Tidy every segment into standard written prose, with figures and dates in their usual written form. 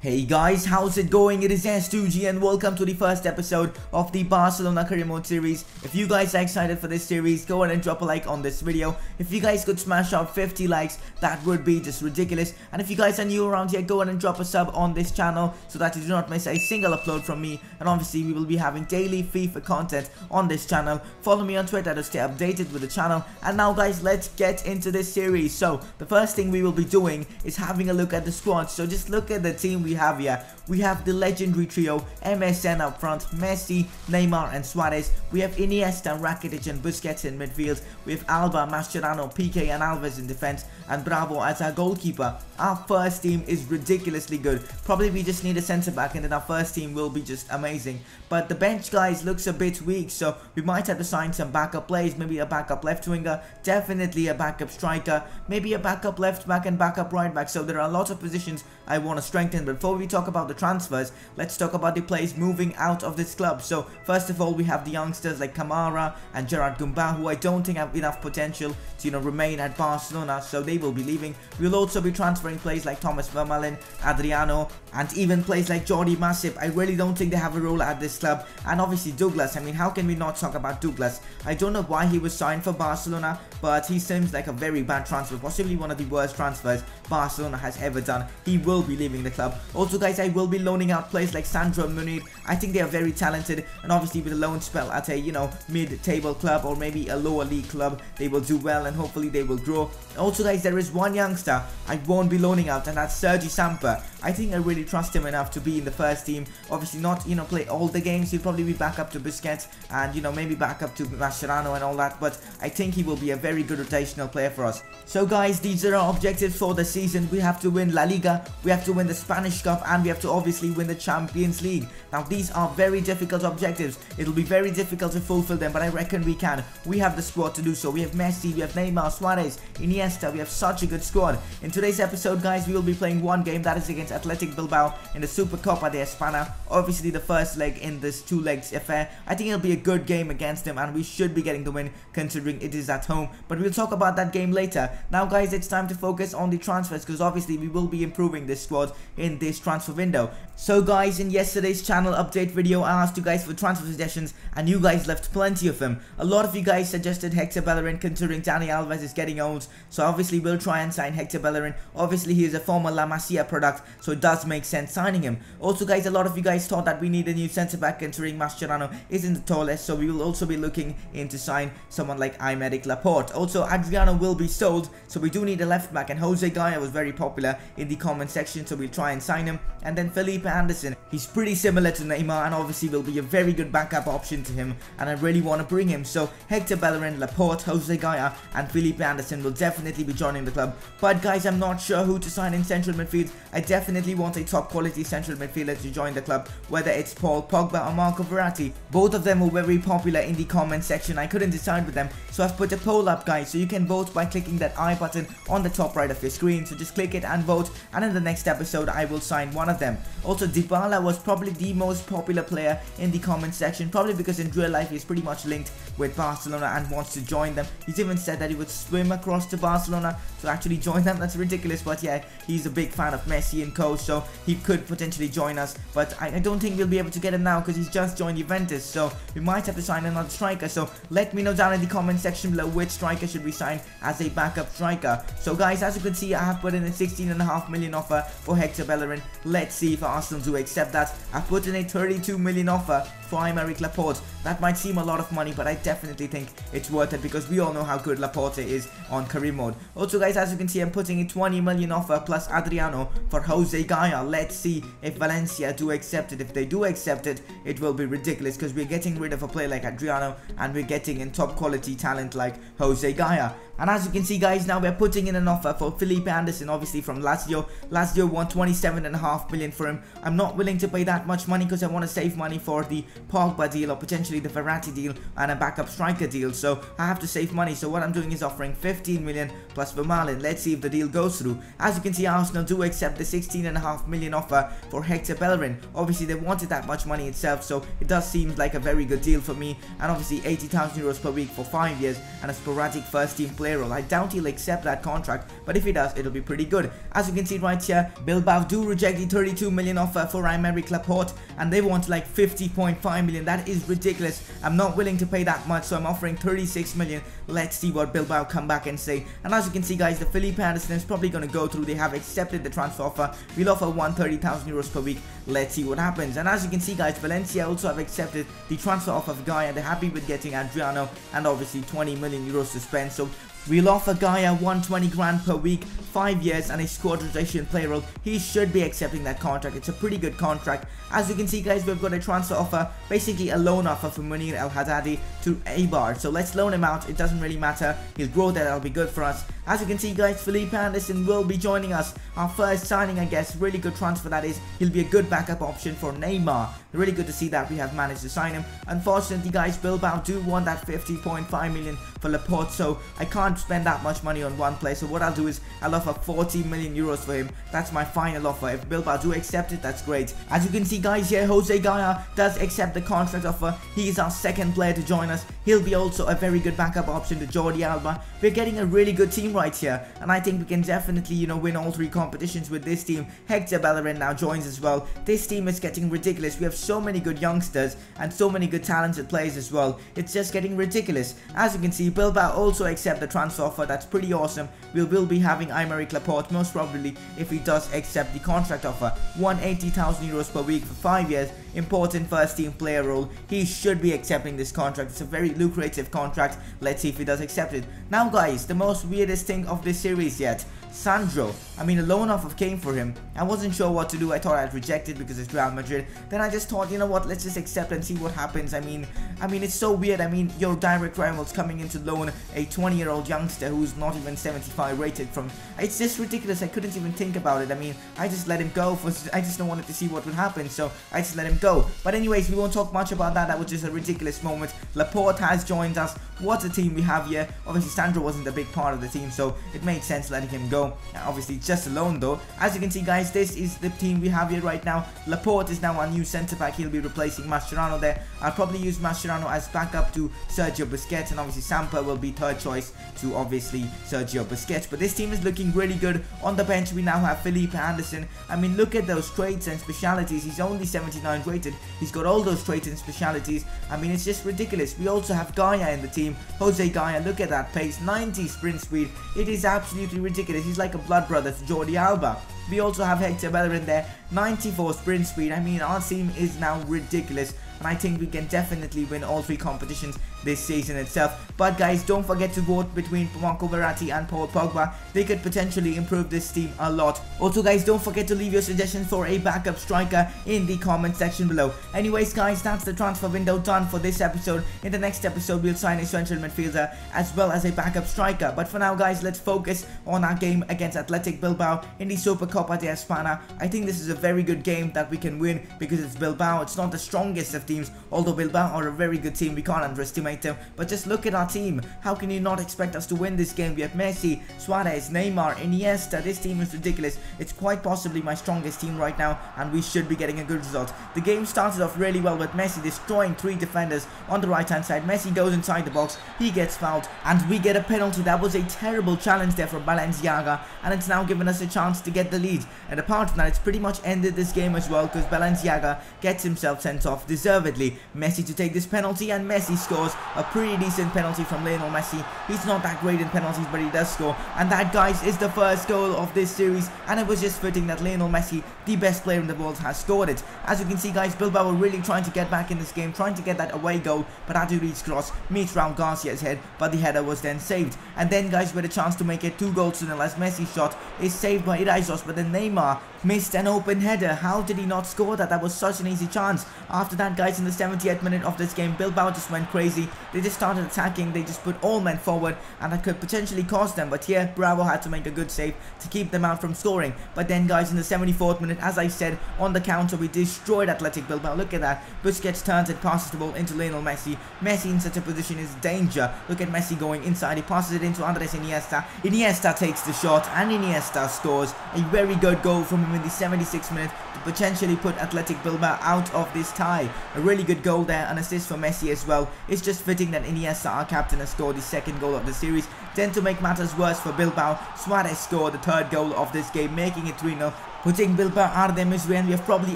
Hey guys, how's it going? It is S2G and welcome to the first episode of the Barcelona career mode series. If you guys are excited for this series, go ahead and drop a like on this video. If you guys could smash out 50 likes, that would be just ridiculous. And if you guys are new around here, go ahead and drop a sub on this channel so that you do not miss a single upload from me. And obviously we will be having daily FIFA content on this channel. Follow me on Twitter to stay updated with the channel. And now guys, let's get into this series. So the first thing we will be doing is having a look at the squad. So just look at the team we have here. We have the legendary trio MSN up front, Messi, Neymar and Suarez. We have Iniesta, Rakitic and Busquets in midfield. We have Alba, Mascherano, Pique and Alves in defense, and Bravo as our goalkeeper. Our first team is ridiculously good. Probably we just need a centre back and then our first team will be just amazing. But the bench guys looks a bit weak, so we might have to sign some backup players. Maybe a backup left winger, definitely a backup striker, maybe a backup left back and backup right back. So there are a lot of positions I want to strengthen. But before we talk about the transfers, let's talk about the players moving out of this club. So first of all, we have the youngsters like Kamara and Gerard Gumba, who I don't think have enough potential to remain at Barcelona, so they will be leaving. We'll also be transferring players like Thomas Vermaelen, Adriano, and even players like Jordi Masip. I really don't think they have a role at this club. And obviously Douglas, I mean, how can we not talk about Douglas? I don't know why he was signed for Barcelona, but he seems like a very bad transfer, possibly one of the worst transfers Barcelona has ever done. He will be leaving the club. Also guys, I will be loaning out players like Sandro Munir. I think they are very talented, and obviously with a loan spell at a mid-table club or maybe a lower league club, they will do well and hopefully they will grow. Also guys, there is one youngster I won't be loaning out, and that's Sergi Samper. I think I really trust him enough to be in the first team. Obviously not play all the games. He'll probably be back up to Busquets and maybe back up to Mascherano and all that, but I think he will be a very good rotational player for us. So guys, these are our objectives for the season. We have to win La Liga, we have to win the Spanish Cup, and we have to obviously win the Champions League. Now these are very difficult objectives. It'll be very difficult to fulfill them, but I reckon we can. We have the squad to do so. We have Messi, we have Neymar, Suarez, Iniesta. We have such a good squad. In today's episode guys, we will be playing one game, that is against Athletic Bilbao in the Supercopa de España. Obviously the first leg in this two-legs affair. I think it'll be a good game against them and we should be getting the win considering it is at home, but we'll talk about that game later. Now guys, it's time to focus on the transfers because obviously we will be improving this squad in this transfer window. So guys, in yesterday's channel update video, I asked you guys for transfer suggestions and you guys left plenty of them. A lot of you guys suggested Hector Bellerin considering Dani Alves is getting old, so obviously we'll try and sign Hector Bellerin. Obviously he is a former La Masia product, so it does make sense signing him. Also guys, a lot of you guys thought that we need a new centre back considering Mascherano isn't the tallest, so we will also be looking in to sign someone like Aymeric Laporte. Also Adriano will be sold, so we do need a left back, and Jose Gaya was very popular in the comment section, so we'll try and sign him. And then Philippe Anderson, he's pretty similar to Neymar and obviously will be a very good backup option to him, and I really want to bring him. So Hector Bellerin, Laporte, Jose Gaya and Philippe Anderson will definitely be joining the club. But guys, I'm not sure who to sign in central midfield. I definitely want a top quality central midfielder to join the club, whether it's Paul Pogba or Marco Verratti. Both of them were very popular in the comment section. I couldn't decide with them, so I've put a poll up guys, so you can vote by clicking that I button on the top right of your screen. So just click it and vote, and in the next episode I will sign one of them. Also Dybala was probably the most popular player in the comment section, probably because in real life he's pretty much linked with Barcelona and wants to join them. He's even said that he would swim across to Barcelona to actually join them. That's ridiculous, but yeah, he's a big fan of Messi and co, so he could potentially join us, but I don't think we'll be able to get him now because he's just joined Juventus, so we might have to sign another striker. So let me know down in the comment section below which striker should we sign as a backup striker. So guys, as you can see, I have put in a 16.5 million offer for Hector Bellerin. Let's see if Arsenal do accept that. I've put in a 32 million offer for Aymeric Laporte. That might seem a lot of money, but I definitely think it's worth it because we all know how good Laporte is on career mode. Also guys, as you can see, I'm putting a 20 million offer plus Adriano for Jose Gaya. Let's see if Valencia do accept it. If they do accept it, it will be ridiculous because we're getting rid of a player like Adriano and we're getting in top quality talent like Jose Gaya. And as you can see guys, now we're putting in an offer for Philippe Anderson, obviously from Lazio. Lazio won 27.5 million for him. I'm not willing to pay that much money because I want to save money for the Pogba deal or potentially the Verratti deal and a backup striker deal, so I have to save money. So what I'm doing is offering 15 million plus Vermaelen. Let's see if the deal goes through. As you can see, Arsenal do accept the 16.5 million offer for Hector Bellerin. Obviously they wanted that much money itself, so it does seem like a very good deal for me. And obviously 80,000 euros per week for 5 years and a sporadic first team player player role. I doubt he'll accept that contract, but if he does, it'll be pretty good. As you can see right here, Bilbao do reject the 32 million offer for Aymeric Laporte, and they want like 50.5 million. That is ridiculous. I'm not willing to pay that much, so I'm offering 36 million. Let's see what Bilbao come back and say. And as you can see, guys, the Philippe Anderson is probably going to go through. They have accepted the transfer offer. We'll offer 130,000 euros per week. Let's see what happens. And as you can see, guys, Valencia also have accepted the transfer offer of Gaia. They're happy with getting Adriano and obviously 20 million euros to spend. So we'll offer Gaia 120 grand per week, 5 years, and a squad rotation player role. He should be accepting that contract. It's a pretty good contract. As you can see, guys, we've got a transfer offer, basically a loan offer for Munir El Haddadi to Eibar. So let's loan him out. It doesn't really matter. He'll grow there. That'll be good for us. As you can see, guys, Philippe Anderson will be joining us. Our first signing, I guess. Really good transfer, that is. He'll be a good backup option for Neymar. Really good to see that we have managed to sign him. Unfortunately, guys, Bilbao do want that 50.5 million for Laporte, so I can't spend that much money on one player. So what I'll do is I'll offer 40 million euros for him. That's my final offer. If Bilbao do accept it, that's great. As you can see, guys, here Jose Gaia does accept the contract offer. He is our second player to join us. He'll be also a very good backup option to Jordi Alba. We're getting a really good team right here, and I think we can definitely, you know, win all 3 competitions with this team. Hector Bellerin now joins as well. This team is getting ridiculous. We have so many good youngsters and so many good talented players as well. It's just getting ridiculous. As you can see, Bilbao also accept the transfer offer. That's pretty awesome. We will be having Aymeric Laporte most probably, if he does accept the contract offer. 180,000 euros per week for 5 years. Important first team player role. He should be accepting this contract. It's a very lucrative contract. Let's see if he does accept it. Now, guys, the most weirdest thing of this series yet. Sandro. I mean, a loan offer came for him. I wasn't sure what to do. I thought I'd reject it because it's Real Madrid. Then I just thought, you know what, let's just accept and see what happens. I mean, it's so weird. I mean, your direct rivals coming in to loan a 20-year-old youngster who's not even 75 rated from... It's just ridiculous. I couldn't even think about it. I mean, I just let him go. I just wanted to see what would happen, so I just let him go. But anyways, we won't talk much about that. That was just a ridiculous moment. Laporte has joined us. What a team we have here. Obviously, Sandro wasn't a big part of the team, so it made sense letting him go. Obviously, just alone though. As you can see, guys, this is the team we have here right now. Laporte is now our new centre back. He'll be replacing Mascherano there. I'll probably use Mascherano as backup to Sergio Busquets, and obviously Samper will be third choice to obviously Sergio Busquets. But this team is looking really good. On the bench, we now have Philippe Anderson. I mean, look at those traits and specialities. He's only 79 rated. He's got all those traits and specialities. I mean, it's just ridiculous. We also have Gaia in the team. Jose Gaia, look at that pace, 90 sprint speed. It is absolutely ridiculous. He's like a blood brother to Jordi Alba. We also have Hector Bellerin there, 94 sprint speed. I mean, our team is now ridiculous, and I think we can definitely win all 3 competitions this season itself. But guys, don't forget to vote between Marco Verratti and Paul Pogba. They could potentially improve this team a lot. Also, guys, don't forget to leave your suggestions for a backup striker in the comment section below. Anyways, guys, that's the transfer window done for this episode. In the next episode, we'll sign a central midfielder as well as a backup striker. But for now, guys, let's focus on our game against Athletic Bilbao in the Supercopa de España. I think this is a very good game that we can win because it's Bilbao. It's not the strongest of teams, although Bilbao are a very good team. We can't underestimate them. But just look at our team. How can you not expect us to win this game? We have Messi, Suarez, Neymar, Iniesta. This team is ridiculous. It's quite possibly my strongest team right now, and we should be getting a good result. The game started off really well with Messi destroying 3 defenders on the right hand side. Messi goes inside the box, he gets fouled, and we get a penalty. That was a terrible challenge there from Balenciaga, and it's now given us a chance to get the lead. And apart from that, it's pretty much ended this game as well because Balenciaga gets himself sent off deservedly. Messi to take this penalty, and Messi scores a pretty decent penalty from Lionel Messi. He's not that great in penalties, but he does score. And that, guys, is the first goal of this series, and it was just fitting that Lionel Messi, the best player in the world, has scored it. As you can see, guys, Bilbao were really trying to get back in this game, trying to get that away goal, but Aduri's cross meets Raul Garcia's head, but the header was then saved. And then, guys, we had a chance to make it 2 goals to nil as Messi's shot is saved by Irizos, but then Neymar missed an open header. How did he not score that? That was such an easy chance. After that, guys, in the 78th minute of this game, Bilbao just went crazy. They just started attacking. They just put all men forward, and that could potentially cost them. But here, Bravo had to make a good save to keep them out from scoring. But then, guys, in the 74th minute, as I said, on the counter, we destroyed Athletic Bilbao. Look at that. Busquets turns and passes the ball into Lionel Messi. Messi in such a position is danger. Look at Messi going inside. He passes it into Andres Iniesta. Iniesta takes the shot, and Iniesta scores. A very good goal from him him in the 76th minute to potentially put Athletic Bilbao out of this tie. A really good goal there, an assist for Messi as well. It's just fitting that Iniesta, our captain, has scored the second goal of the series. Then to make matters worse for Bilbao, Suarez scored the third goal of this game, making it 3-0. Putting Bilbao out of their misery, and we have probably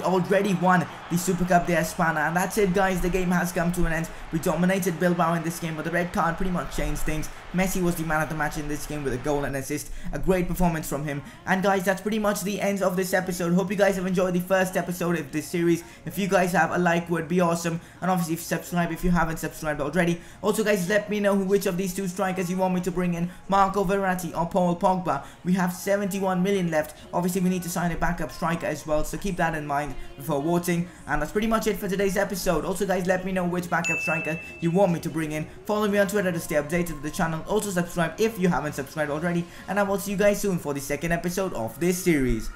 already won the Super Cup de España. And that's it, guys. The game has come to an end. We dominated Bilbao in this game, but the red card pretty much changed things. Messi was the man of the match in this game with a goal and assist. A great performance from him. And guys, that's pretty much the end of this episode. Hope you guys have enjoyed the first episode of this series. If you guys have, a like would be awesome. And obviously subscribe if you haven't subscribed already. Also guys, let me know which of these two strikers you want me to bring in, Marco Verratti or Paul Pogba. We have 71 million left. Obviously we need to sign a backup striker as well, so keep that in mind before voting. And that's pretty much it for today's episode. Also guys, let me know which backup striker you want me to bring in. Follow me on Twitter to stay updated with the channel. Also subscribe if you haven't subscribed already, and I will see you guys soon for the second episode of this series.